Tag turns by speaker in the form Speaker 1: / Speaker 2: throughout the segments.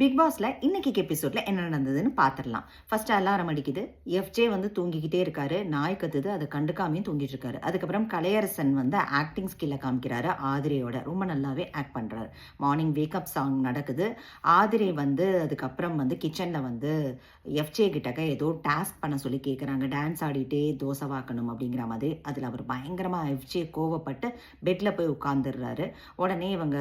Speaker 1: Big பாஸ்ல இன்னைக்கு எபிசோட்ல என்ன நடந்ததுன்னு பார்த்துடலாம். ஃபர்ஸ்ட் அலாரம் அடிக்குது. எஃப்ஜே வந்து தூங்கிக்கிட்டே இருக்காரு. நாய் கத்துது. அதை கண்டுக்காமையும் தூங்கிட்டு இருக்காரு. அதுக்கப்புறம் கலையரசன் வந்து ஆக்டிங் ஸ்கில்ல காமிக்கிறாரு ஆதிரையோட. ரொம்ப நல்லாவே ஆக்ட் பண்றாரு. மார்னிங் வேக்கப் சாங் நடக்குது. ஆதிரை வந்து அதுக்கப்புறம் வந்து கிச்சன்ல வந்து எஃப்ஜே கிட்டக்க ஏதோ டாஸ்க் பண்ண சொல்லி கேட்குறாங்க. டான்ஸ் ஆடிட்டே தோசை வாக்கணும் அப்படிங்கிற மாதிரி. அதில் அவர் பயங்கரமா எஃப்ஜே கோவப்பட்டு பெட்ல போய் உட்காந்துடுறாரு. உடனே இவங்க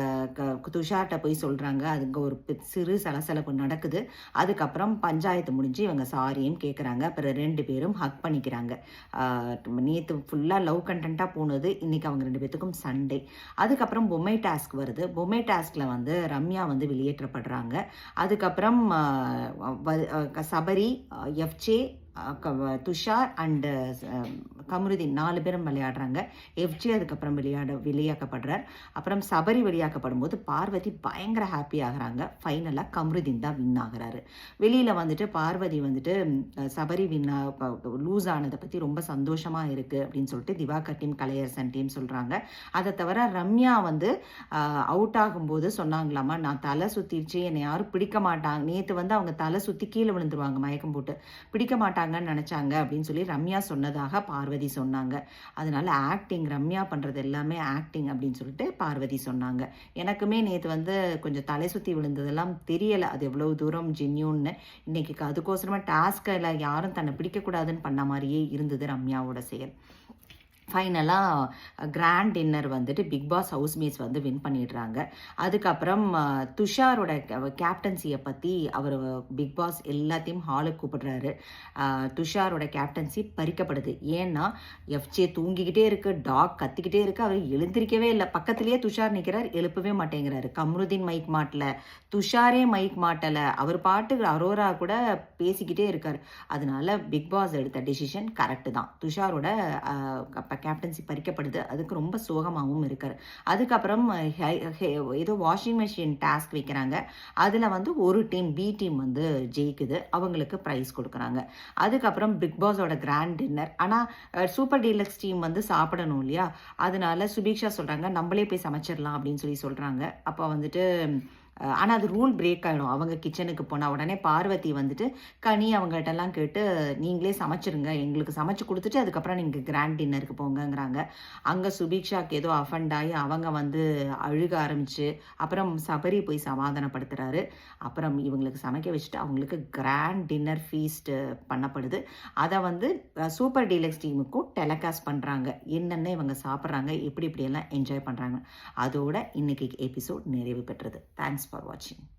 Speaker 1: துஷார்ட்ட போய் சொல்றாங்க. அதுங்க ஒரு சிறு சலசலப்பு நடக்குது. அதுக்கப்புறம் பஞ்சாயத்து முடிஞ்சு இவங்க சாரின்னு கேட்குறாங்க. அப்புறம் 2 பேரும் ஹக் பண்ணிக்கிறாங்க. நேற்று ஃபுல்லாக லவ் கண்டென்ட்டாக போனது. இன்னைக்கு அவங்க 2 பேத்துக்கும் சண்டே. அதுக்கப்புறம் பொம்மை டாஸ்க் வருது. பொம்மை டாஸ்கில் வந்து ரம்யா வந்து வெளியேற்றப்படுறாங்க. அதுக்கப்புறம் சபரி, எஃப்ஜே, துஷார் அண்டு கமருதீன் 4 பேரும் விளையாடுறாங்க. எஃப்ஜே அதுக்கப்புறம் வெளியாக்கப்படுறார். அப்புறம் சபரி வெளியாக்கப்படும் போது பார்வதி பயங்கர ஹாப்பி ஆகுறாங்க. ஃபைனலாக கமருதீன் தான் வின் ஆகுறாரு. வெளியில் வந்துட்டு பார்வதி வந்துட்டு சபரி லூஸ் ஆனதை பற்றி ரொம்ப சந்தோஷமாக இருக்குது அப்படின்னு சொல்லிட்டு திவாகர் டீம், கலையரசன் டீம் சொல்கிறாங்க. அதை தவிர ரம்யா வந்து அவுட் ஆகும்போது சொன்னாங்களாமா, நான் தலை சுற்றிடுச்சு, என்னை யாரும் பிடிக்க மாட்டாங்க. நேற்று வந்து அவங்க தலை சுற்றி கீழே விழுந்துருவாங்க மயக்கம் போட்டு, பிடிக்க மாட்டாங்கன்னு நினச்சாங்க அப்படின்னு சொல்லி ரம்யா சொன்னதாக பார்வதி சொன்னாங்க. அதனால ஆக்டிங், ரம்யா பண்ணுறது எல்லாமே ஆக்டிங் அப்படின்னு சொல்லிட்டு பார்வதி சொன்னாங்க. எனக்குமே நேற்று வந்து கொஞ்சம் தலை சுற்றி விழுந்ததெல்லாம் தெரியலை, அது எவ்வளவு தூரம் ஜென்யூன்னு. இன்னைக்கு அதுக்கோசரமா டாஸ்கில் யாரும் தன்னை பிடிக்கக்கூடாதுன்னு பண்ண மாதிரியே இருந்தது ரம்யாவோட செயல். ஃபைனலாக கிராண்ட் டின்னர் வந்துட்டு பிக் பாஸ் ஹவுஸ்மேட்ஸ் வந்து வின் பண்ணிடுறாங்க. அதுக்கப்புறம் துஷாரோட கேப்டன்சியை பற்றி அவர் பிக் பாஸ் எல்லாத்தையும் ஹாலுக்கு கூப்பிடுறாரு. துஷாரோட கேப்டன்சி பறிக்கப்படுது. ஏன்னா எஃப்ஜே தூங்கிக்கிட்டே இருக்கு, டாக் கத்திக்கிட்டே இருக்கு, அவர் எழுந்திரிக்கவே இல்லை. பக்கத்துலேயே துஷார் நிற்கிறார், எழுப்பவே மாட்டேங்கிறாரு. கம்ருதீன் மைக் மாட்டலை, துஷாரே மைக் மாட்டலை, அவர் பாட்டுக்கு அரோரா கூட பேசிக்கிட்டே இருக்கார். அதனால பிக் பாஸ் எடுத்த டிசிஷன் கரெக்டு தான். துஷாரோட கேப்டன்சி பறிக்கப்படுது. அதுக்கு ரொம்ப சோகமாகவும் இருக்காரு. அதுக்கப்புறம் ஏதோ வாஷிங் மிஷின் டாஸ்க் வைக்கிறாங்க. அதில் வந்து ஒரு டீம், பி டீம் வந்து ஜெயிக்குது. அவங்களுக்கு ப்ரைஸ் கொடுக்குறாங்க. அதுக்கப்புறம் பிக் பாஸோட கிராண்ட் டின்னர். ஆனால் சூப்பர் டீலக்ஸ் டீம் வந்து சாப்பிடணும் இல்லையா, அதனால சுபீக்ஷா சொல்கிறாங்க நம்மளே போய் சமைச்சிடலாம் அப்படின்னு சொல்லி சொல்கிறாங்க. அப்போ வந்துட்டு ஆனால் அது ரூல் பிரேக் ஆகிடும். அவங்க கிச்சனுக்கு போனால் உடனே பார்வதி வந்துட்டு கனி அவங்கள்ட்டெல்லாம் கேட்டு நீங்களே சமைச்சிருங்க, எங்களுக்கு சமைச்சு கொடுத்துட்டு அதுக்கப்புறம் நீங்கள் கிராண்ட் டின்னருக்கு போங்கங்கிறாங்க. அங்கே சுபீக்ஷாக்கு ஏதோ அஃபண்ட் ஆகி அவங்க வந்து அழுக ஆரம்பிச்சு அப்புறம் சபரி போய் சமாதானப்படுத்துகிறாரு. அப்புறம் இவங்களுக்கு சமைக்க வச்சுட்டு அவங்களுக்கு கிராண்ட் டின்னர் ஃபீஸ்ட் பண்ணப்படுது. அதை வந்து சூப்பர் டீலக்ஸ் டீமுக்கும் டெலிகாஸ்ட் பண்ணுறாங்க. என்னென்ன இவங்க சாப்பிட்றாங்க, இப்படியெல்லாம் என்ஜாய் பண்ணுறாங்க. அதோட இன்னைக்கு எபிசோட் நிறைவு பெற்றது. Thanks for watching.